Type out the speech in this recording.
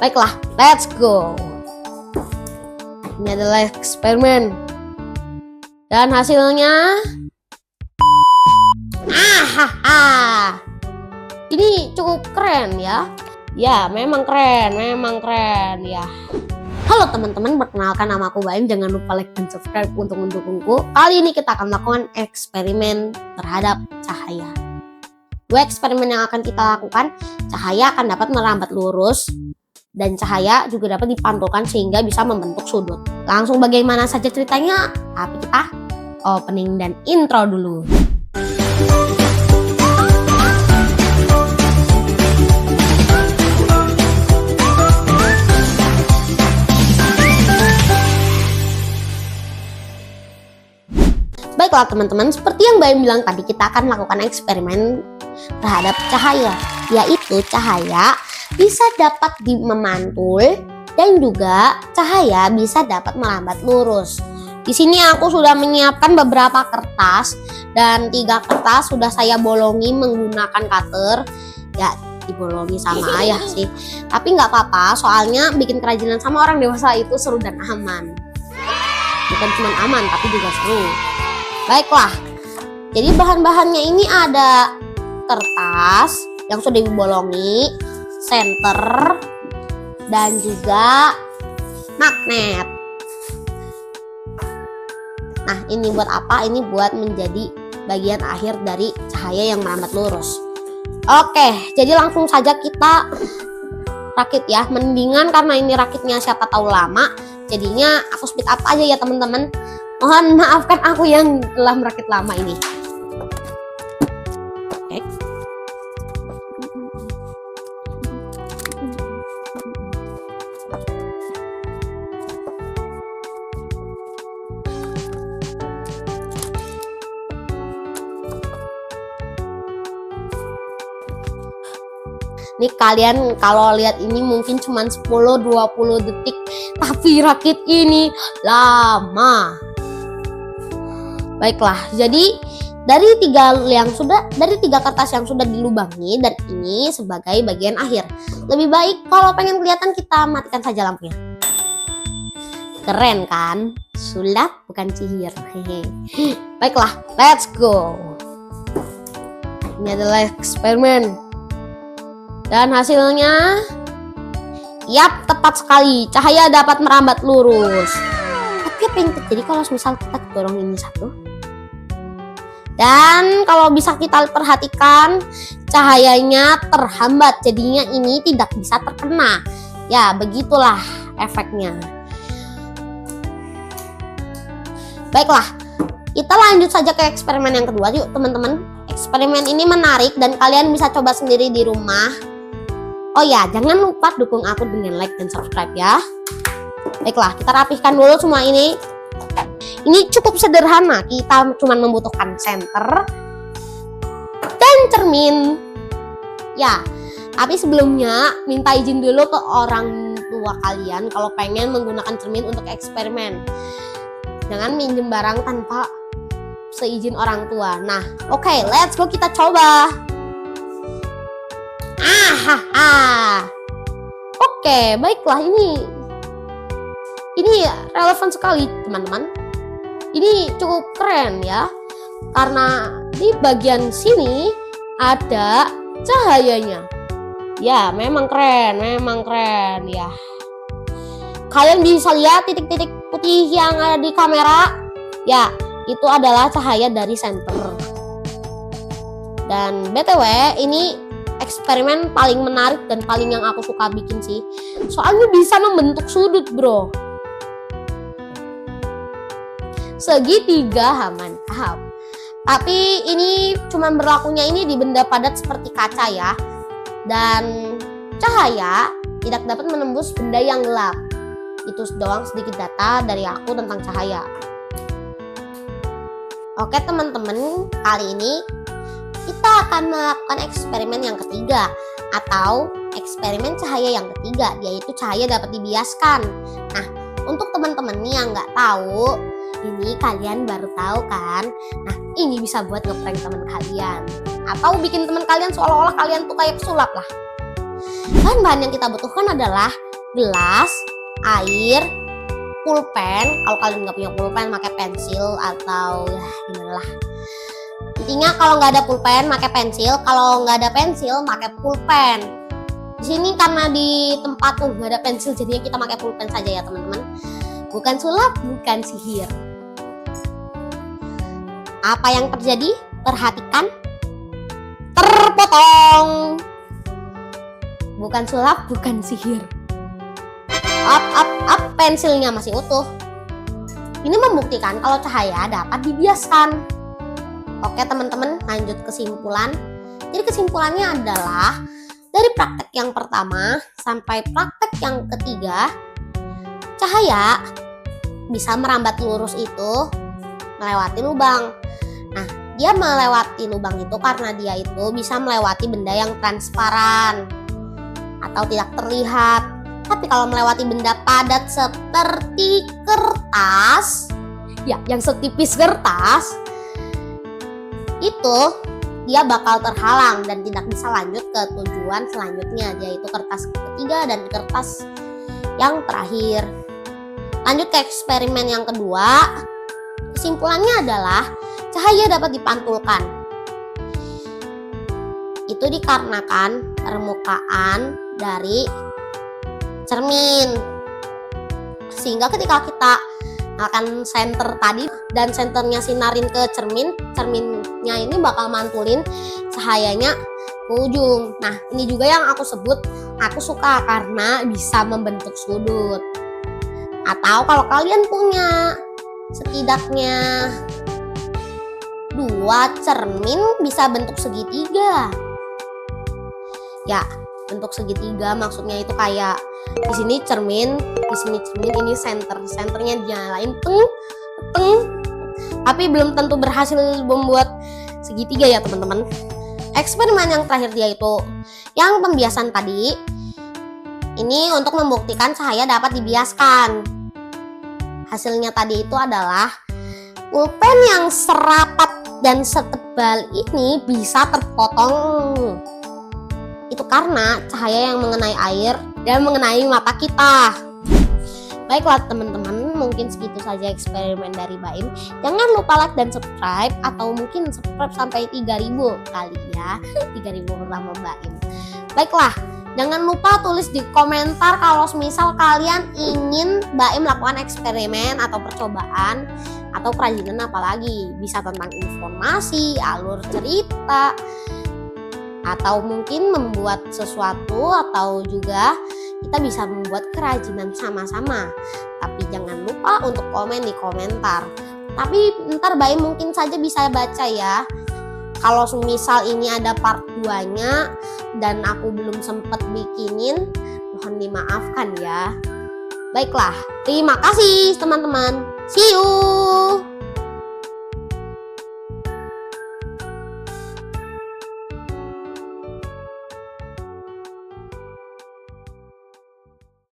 Baiklah, let's go. Ini adalah eksperimen. Dan hasilnya ini cukup keren ya. Ya, memang keren ya. Halo teman-teman, perkenalkan nama aku Baim. Jangan lupa like dan subscribe untuk mendukungku. Kali ini kita akan melakukan eksperimen terhadap cahaya. Dua eksperimen yang akan kita lakukan, cahaya akan dapat merambat lurus dan cahaya juga dapat dipantulkan sehingga bisa membentuk sudut. Langsung bagaimana saja ceritanya? Tapi kita opening dan intro dulu. Baiklah teman-teman, seperti yang Baim bilang tadi, kita akan melakukan eksperimen terhadap cahaya, yaitu cahaya bisa dapat memantul dan juga cahaya bisa dapat merambat lurus. Di sini aku sudah menyiapkan beberapa kertas dan 3 kertas sudah saya bolongi menggunakan cutter. Ya, dibolongi sama ayah sih. Tapi nggak apa-apa, soalnya bikin kerajinan sama orang dewasa itu seru dan aman. Bukan cuma aman, tapi juga seru. Baiklah, jadi bahan-bahannya ini ada kertas yang sudah dibolongi, senter, dan juga magnet. Nah, ini buat apa? Ini buat menjadi bagian akhir dari cahaya yang merambat lurus. Oke, jadi langsung saja kita rakit ya. Mendingan karena ini rakitnya siapa tahu lama, jadinya aku speed up aja ya teman-teman. Mohon maafkan aku yang telah merakit lama ini. Oke. Nih kalian kalau lihat ini mungkin cuma 10-20 detik, tapi rakit ini lama. Baiklah, jadi dari 3 kertas yang sudah dilubangi dan ini sebagai bagian akhir. Lebih baik kalau pengen kelihatan kita matikan saja lampunya. Keren kan? Sulap bukan sihir. Baiklah, let's go. Ini adalah eksperimen. Dan hasilnya, yap, tepat sekali. Cahaya dapat merambat lurus. Tapi apa yang terjadi kalau misal kita dorong ini satu? Dan kalau bisa kita perhatikan, cahayanya terhambat. Jadinya ini tidak bisa terkena. Ya, begitulah efeknya. Baiklah, kita lanjut saja ke eksperimen yang kedua. Yuk teman-teman, eksperimen ini menarik dan kalian bisa coba sendiri di rumah. Oh ya, jangan lupa dukung aku dengan like dan subscribe ya. Baiklah, kita rapihkan dulu semua ini. Ini cukup sederhana, kita cuma membutuhkan senter dan cermin. Ya, tapi sebelumnya minta izin dulu ke orang tua kalian kalau pengen menggunakan cermin untuk eksperimen. Jangan minjem barang tanpa seizin orang tua. Nah, oke, let's go, kita coba. Oke, baiklah, ini relevan sekali teman-teman. Ini cukup keren ya, karena di bagian sini ada cahayanya. Ya, memang keren ya. Kalian bisa lihat titik-titik putih yang ada di kamera. Ya, itu adalah cahaya dari senter. Dan BTW, ini eksperimen paling menarik dan paling yang aku suka bikin sih. Soalnya bisa membentuk sudut, bro. Segitiga, mantap. Tapi ini cuma berlakunya ini di benda padat seperti kaca ya. Dan cahaya tidak dapat menembus benda yang gelap. Itu doang sedikit data dari aku tentang cahaya. Oke teman-teman, kali ini kita akan melakukan eksperimen yang ketiga atau eksperimen cahaya yang ketiga, yaitu cahaya dapat dibiaskan. Nah, untuk teman-teman nih yang nggak tahu, ini kalian baru tahu kan? Nah, ini bisa buat ngeprank teman kalian atau bikin teman kalian seolah-olah kalian tuh kayak pesulap lah. Bahan-bahan yang kita butuhkan adalah gelas, air, pulpen. Kalau kalian nggak punya pulpen, pakai pensil atau ya gimana lah. Intinya kalau nggak ada pulpen, pakai pensil. Kalau nggak ada pensil, pakai pulpen. Di sini karena di tempat tuh nggak ada pensil, jadinya kita pakai pulpen saja ya teman-teman. Bukan sulap, bukan sihir. Apa yang terjadi? Perhatikan. Terpotong. Bukan sulap, bukan sihir. Up, pensilnya masih utuh. Ini membuktikan kalau cahaya dapat dibiaskan. Oke teman-teman, lanjut kesimpulan. Jadi kesimpulannya adalah dari praktek yang pertama sampai praktek yang ketiga, cahaya bisa merambat lurus itu melewati lubang. Nah, dia melewati lubang itu karena dia itu bisa melewati benda yang transparan atau tidak terlihat. Tapi kalau melewati benda padat seperti kertas, ya yang setipis kertas, itu dia bakal terhalang dan tidak bisa lanjut ke tujuan selanjutnya, yaitu kertas ketiga dan kertas yang terakhir. Lanjut ke eksperimen yang kedua. Kesimpulannya adalah cahaya dapat dipantulkan. Itu dikarenakan permukaan dari cermin. Sehingga ketika kita akan senter tadi dan senternya sinarin ke cermin, cerminnya ini bakal mantulin cahayanya ke ujung. Nah, ini juga yang aku sebut aku suka karena bisa membentuk sudut. Atau kalau kalian punya setidaknya 2 cermin bisa bentuk segitiga. Ya, bentuk segitiga maksudnya itu kayak di sini cermin, di sini cermin, ini senternya dinyalain teng. Tapi belum tentu berhasil membuat segitiga ya teman-teman. Eksperimen yang terakhir dia itu yang pembiasan tadi. Ini untuk membuktikan cahaya dapat dibiaskan. Hasilnya tadi itu adalah pulpen yang serapat dan setebal ini bisa terpotong. Itu karena cahaya yang mengenai air dan mengenai mata kita. Baiklah teman-teman, mungkin segitu saja eksperimen dari Baim. Jangan lupa like dan subscribe, atau mungkin subscribe sampai 3000 kali ya. 3000 pertama Baim. Baiklah, jangan lupa tulis di komentar kalau misal kalian ingin Baim lakukan eksperimen atau percobaan atau kerajinan apalagi. Bisa tentang informasi, alur cerita, atau mungkin membuat sesuatu, atau juga kita bisa membuat kerajinan sama-sama. Tapi jangan lupa untuk komen di komentar. Tapi ntar Baim mungkin saja bisa baca ya. Kalau misal ini ada part 2-nya dan aku belum sempat bikinin, mohon dimaafkan ya. Baiklah, terima kasih teman-teman. See you.